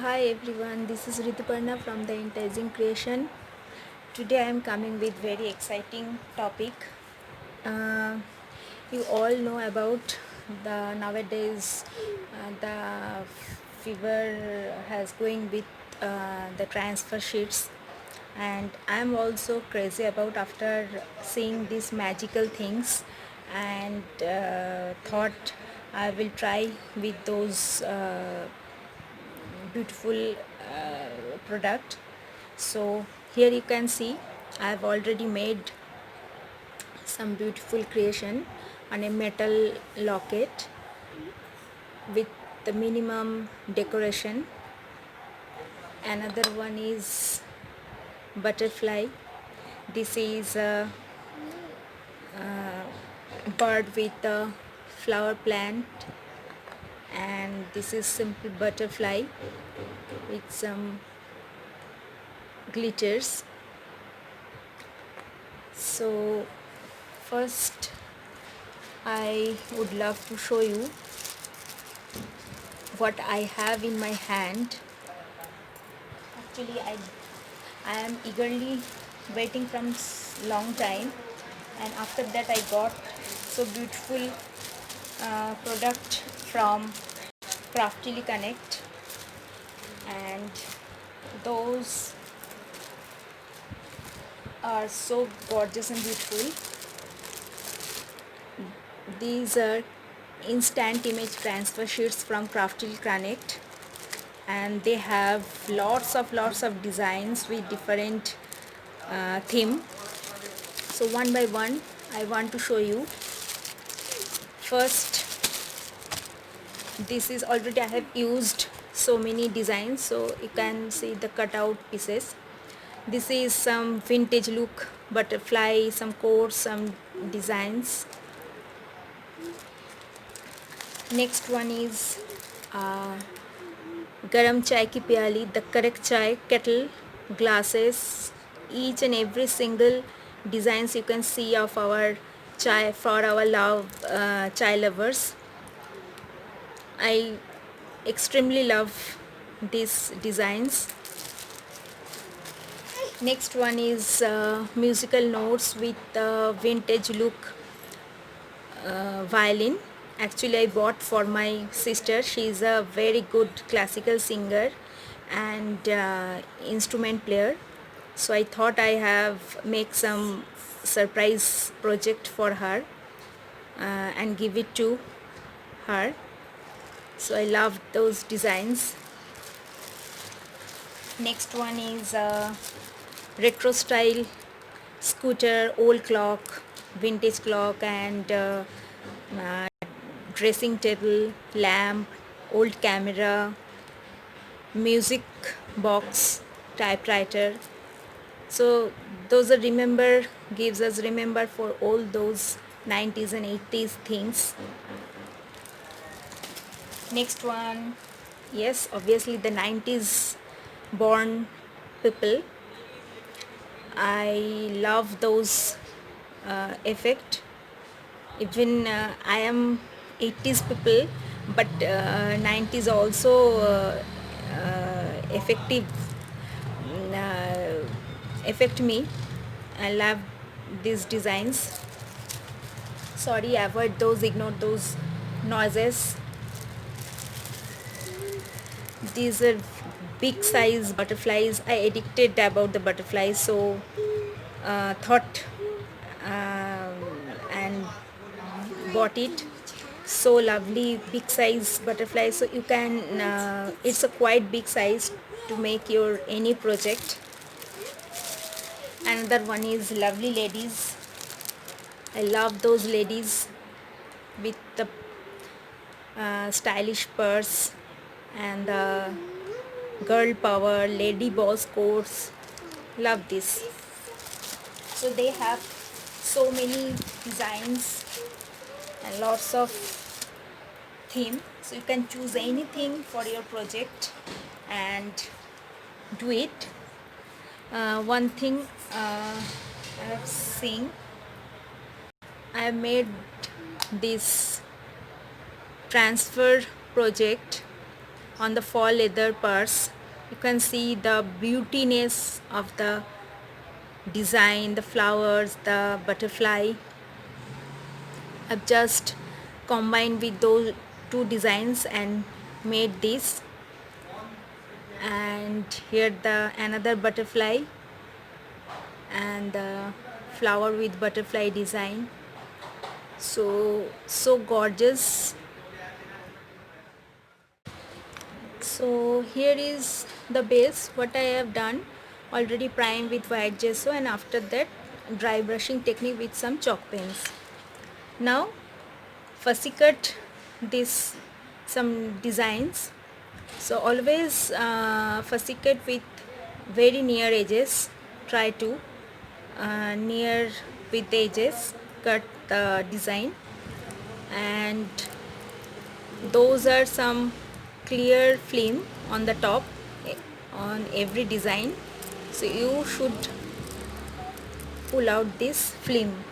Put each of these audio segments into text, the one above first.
Hi everyone, this is Rituparna from the Enticing Creation. Today I am coming with very exciting topic. Uh, you all know about the nowadays the fever has going with the transfer sheets, and I am also crazy about after seeing these magical things, and thought I will try with those beautiful product. So here you can see I have already made some beautiful creation on a metal locket with the minimum decoration. Another one is butterfly. This is a bird with a flower plant, and this is simple butterfly with some glitters. So first I would love to show you what I have in my hand. Actually, I am eagerly waiting from long time, and after that I got so beautiful product from Kraftily Konnect, and those are so gorgeous and beautiful. These are instant image transfer sheets from Kraftily Konnect, and they have lots of designs with different theme. So one by one I want to show you. First, this is already I have used so many designs, so you can see the cutout pieces. This is some vintage look butterfly, some coats, some designs. Next one is garam chai ki pyali, the correct chai kettle, glasses, each and every single designs you can see of our chai for our chai lovers. I extremely love these designs. Next one is musical notes with vintage look violin. Actually I bought for my sister. She is a very good classical singer and instrument player, so I thought I have make some surprise project for her and give it to her. So I love those designs. Next one is retro style scooter, old clock, vintage clock, and uh, dressing table, lamp, old camera, music box, typewriter. So those are remember, gives us remember for all those 90s and 80s things. Next one, yes, obviously the 90s born people. I love those effect. Even I am 80s people, but 90s also effective uh, affect me. I love these designs. Sorry, avoid those, ignore those noises. These are big size butterflies. I addicted about the butterflies, so thought and bought it. So lovely big size butterfly, so you can it's a quite big size to make your any project. Another one is lovely ladies. I love those ladies with the stylish purse and the girl power lady boss coats. Love this. So they have so many designs and lots of theme, so you can choose anything for your project and do it. One thing I have seen, I have made this transfer project on the faux leather purse. You can see the beautiness of the design, the flowers, the butterfly. I've just combined with those two designs and made this. And here the another butterfly and the flower with butterfly design. So gorgeous. So here is the base. What I have done, already primed with white gesso, and after that dry brushing technique with some chalk pens. Now fussy cut this some designs. So always fussy cut with very near edges. Try to near with the edges cut the design, and those are some clear film on the top on every design. So you should pull out this film.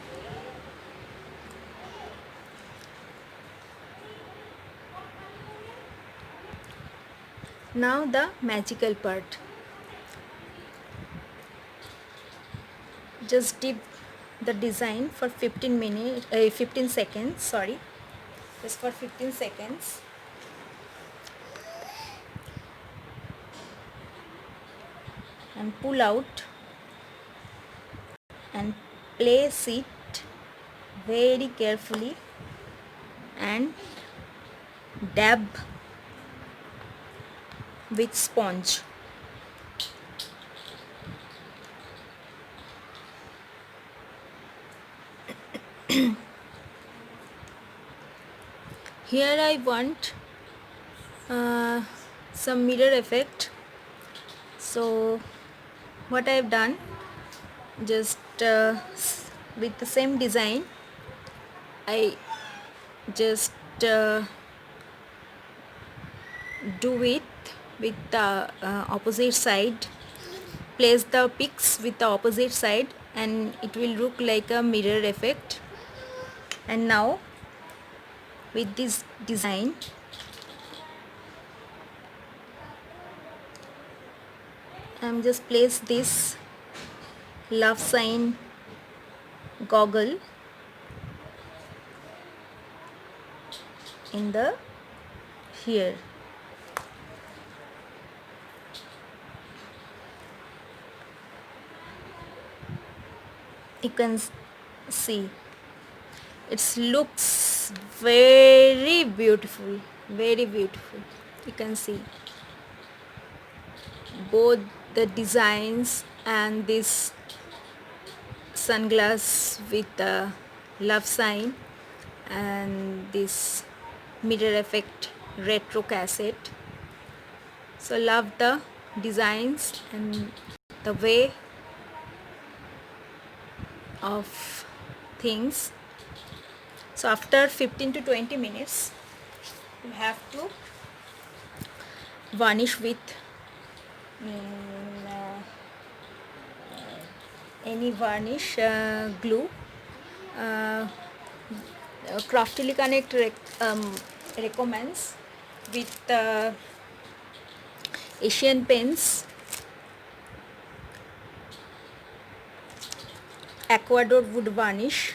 Now the magical part. Just dip the design for 15 seconds, sorry, just for 15 seconds. And pull out and place it very carefully and dab with sponge. Here I want some mirror effect. So what I have done, just with the same design, I just do it with the opposite side. Place the peaks with the opposite side and it will look like a mirror effect. And now with this design, I'm just place this love sign goggle in the here. You can see it looks very beautiful, very beautiful. You can see both the designs and this sunglass with the love sign and this mirror effect retro cassette. So love the designs and the way of things. So after 15 to 20 minutes you have to varnish with any varnish glue. Kraftily Konnect recommends with Asian paints Ecuador wood varnish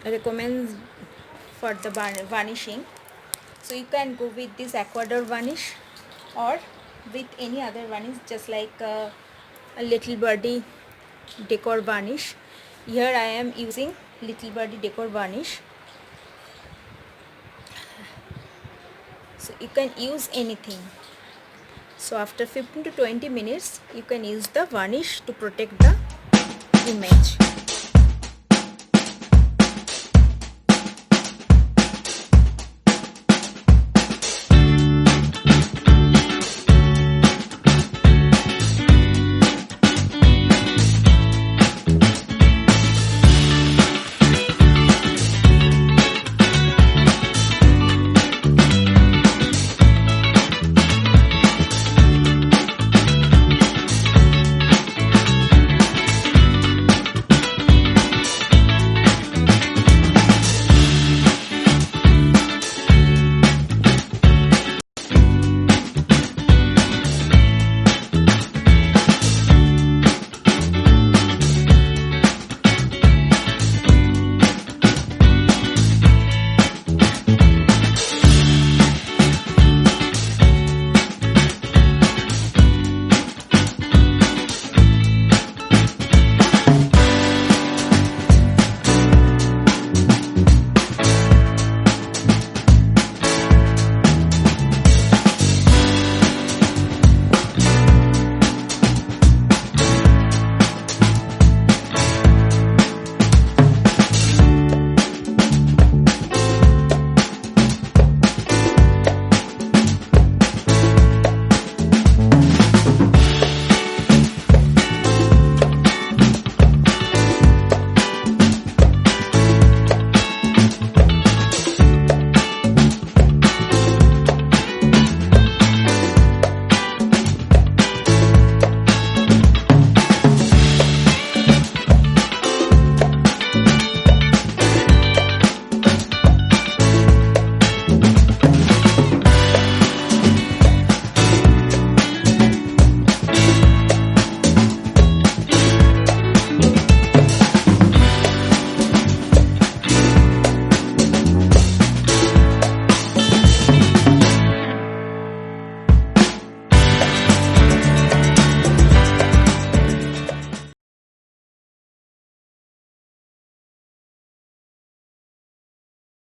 recommends for the varnishing. So you can go with this Ecuador varnish or with any other varnish, just like a little birdie decor varnish. Here I am using little birdie decor varnish. So you can use anything. So after 15 to 20 minutes you can use the varnish to protect the image.